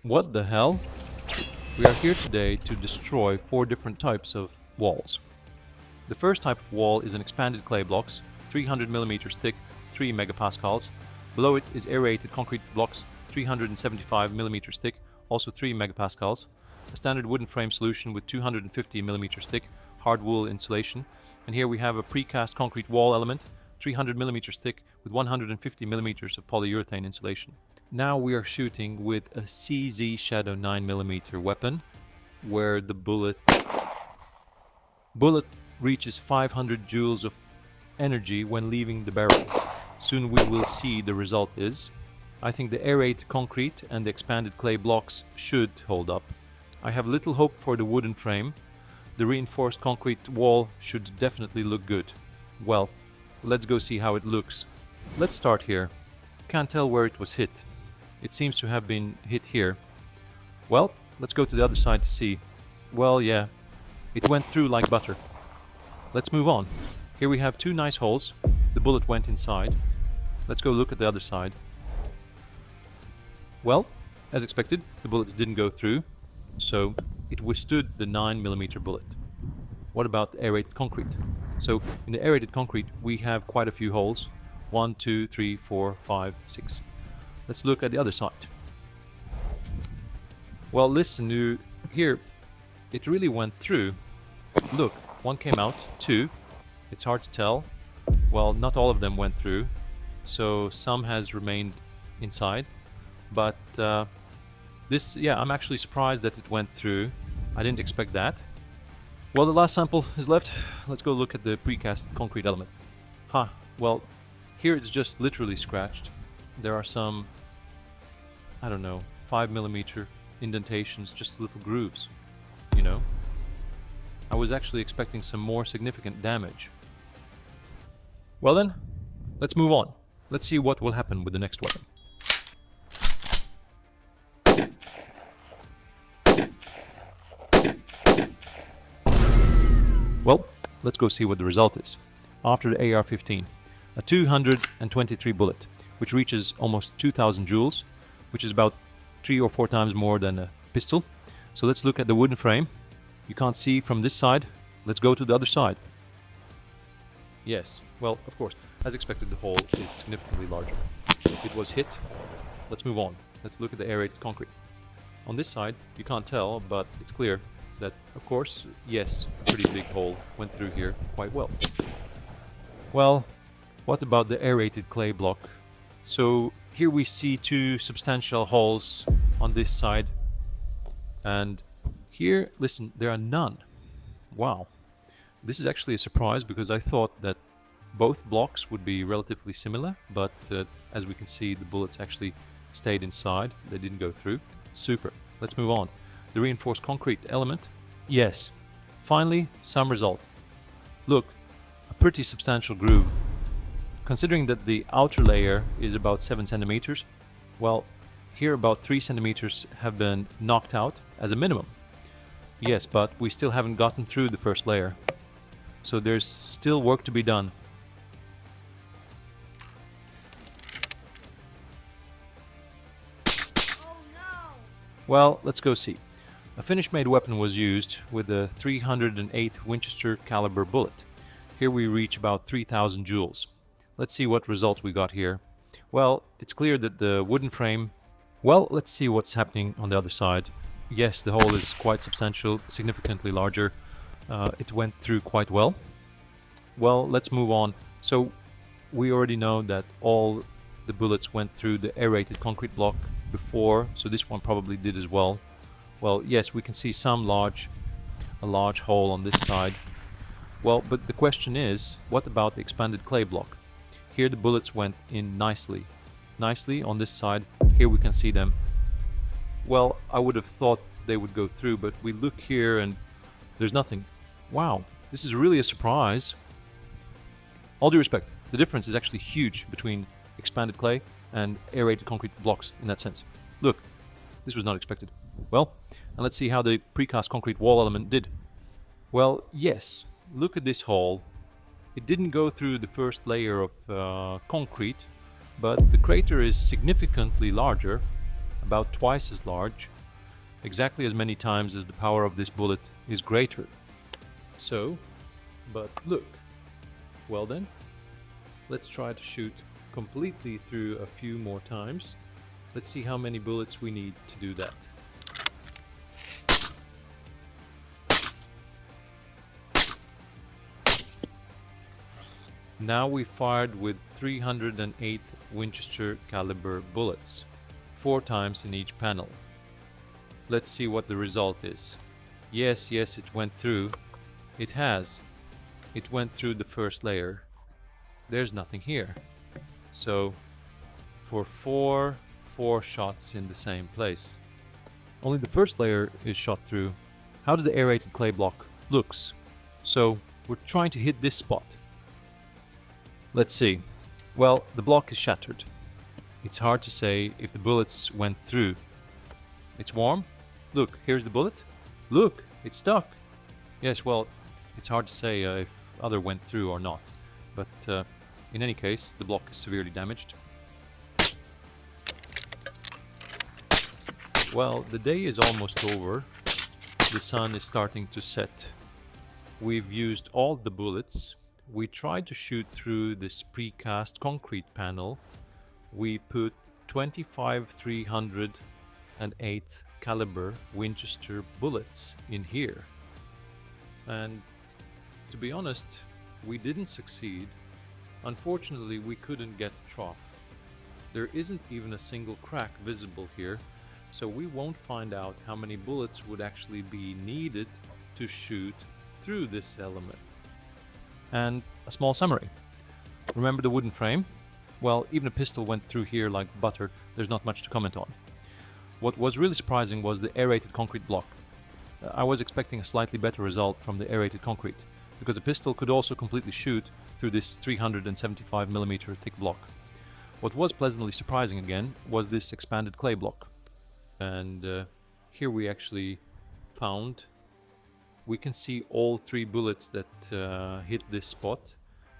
What the hell? We are here today to destroy 4 different types of walls. The first type of wall is an expanded clay blocks, 300 millimeters thick, 3 megapascals. Below it is aerated concrete blocks, 375 millimeters thick, also 3 megapascals. A standard wooden frame solution with 250 millimeters thick, hard wool insulation. And here we have a precast concrete wall element, 300 millimeters thick with 150 millimeters of polyurethane insulation. Now we are shooting with a CZ Shadow 9mm weapon, where the bullet reaches 500 joules of energy when leaving the barrel. Soon we will see the result is. I think the aerated concrete and the expanded clay blocks should hold up. I have little hope for the wooden frame. The reinforced concrete wall should definitely look good. Well, let's go see how it looks. Let's start here. Can't tell where it was hit. It seems to have been hit here. Well, let's go to the other side to see. Well, yeah, it went through like butter. Let's move on. Here we have 2 nice holes. The bullet went inside. Let's go look at the other side. Well, as expected, the bullets didn't go through, so it withstood the 9mm bullet. What about the aerated concrete? So in the aerated concrete we have quite a few holes. 1, 2, 3, 4, 5, 6. Let's look at the other side. Well, listen, here it really went through. Look, 1 came out, 2. It's hard to tell. Well, not all of them went through, so some has remained inside. But I'm actually surprised that it went through. I didn't expect that. Well, the last sample is left. Let's go look at the precast concrete element. Well, here it's just literally scratched. There are some, I don't know, 5mm indentations, just little grooves, you know. I was actually expecting some more significant damage. Well then, let's move on. Let's see what will happen with the next weapon. Well, let's go see what the result is. After the AR-15, a 223 bullet, which reaches almost 2000 joules, which is about 3 or 4 times more than a pistol. So let's look at the wooden frame. You can't see from this side. Let's go to the other side. Yes, well, of course, as expected, the hole is significantly larger. It was hit. Let's move on. Let's look at the aerated concrete. On this side, you can't tell, but it's clear that, of course, yes, a pretty big hole went through here quite well. Well, what about the aerated clay block? So here we see 2 substantial holes on this side, and here, listen, there are none. Wow. This is actually a surprise because I thought that both blocks would be relatively similar, but as we can see, the bullets actually stayed inside. They didn't go through. Super. Let's move on. The reinforced concrete element. Yes. Finally, some result. Look, a pretty substantial groove. Considering that the outer layer is about 7 centimeters, well, here about 3 centimeters have been knocked out as a minimum. Yes, but we still haven't gotten through the first layer. So there's still work to be done. Oh no! Well, let's go see. A finish-made weapon was used with a 308 Winchester caliber bullet. Here we reach about 3000 joules. Let's see what result we got here. Well, it's clear that the wooden frame... Well, let's see what's happening on the other side. Yes, the hole is quite substantial, significantly larger. It went through quite well. Well, let's move on. So, we already know that all the bullets went through the aerated concrete block before, so this one probably did as well. Well, yes, we can see a large hole on this side. Well, but the question is, what about the expanded clay block? Here the bullets went in nicely on this side. Here we can see them. Well, I would have thought they would go through, but we look here and there's nothing. Wow, this is really a surprise. All due respect, the difference is actually huge between expanded clay and aerated concrete blocks in that sense. Look, this was not expected. Well, and let's see how the precast concrete wall element did. Well, yes, look at this hole. It didn't go through the first layer of concrete, but the crater is significantly larger, about twice as large, exactly as many times as the power of this bullet is greater. So, but look. Well then, let's try to shoot completely through a few more times. Let's see how many bullets we need to do that. Now we fired with 308 Winchester caliber bullets, 4 times in each panel. Let's see what the result is. Yes, it went through. It has. It went through the first layer. There's nothing here. So, for 4 shots in the same place. Only the first layer is shot through. How did the aerated clay block looks? So, we're trying to hit this spot. Let's see. Well, the block is shattered. It's hard to say if the bullets went through. It's warm. Look, here's the bullet. Look, it's stuck. Yes, well, it's hard to say if other went through or not. But in any case, the block is severely damaged. Well, the day is almost over. The sun is starting to set. We've used all the bullets. We tried to shoot through this precast concrete panel. We put 25 308 caliber Winchester bullets in here. And to be honest, we didn't succeed. Unfortunately, we couldn't get the trough. There isn't even a single crack visible here, so we won't find out how many bullets would actually be needed to shoot through this element. And a small summary. Remember the wooden frame? Well, even a pistol went through here like butter. There's not much to comment on. What was really surprising was the aerated concrete block. I was expecting a slightly better result from the aerated concrete, because a pistol could also completely shoot through this 375mm thick block. What was pleasantly surprising again was this expanded clay block. And here we actually found, we can see all 3 bullets that hit this spot,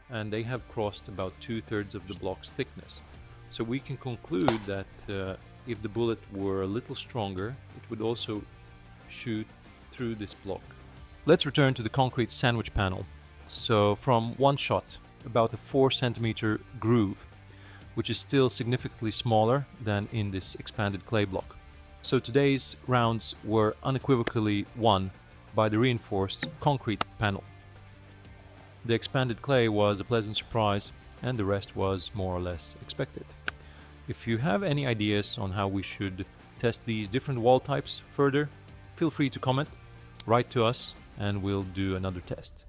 and they have crossed about 2/3 of the block's thickness. So we can conclude that if the bullet were a little stronger, it would also shoot through this block. Let's return to the concrete sandwich panel. So from one shot, about a 4 cm groove, which is still significantly smaller than in this expanded clay block. So today's rounds were unequivocally won by the reinforced concrete panel. The expanded clay was a pleasant surprise, and the rest was more or less expected. If you have any ideas on how we should test these different wall types further, feel free to comment, write to us, and we'll do another test.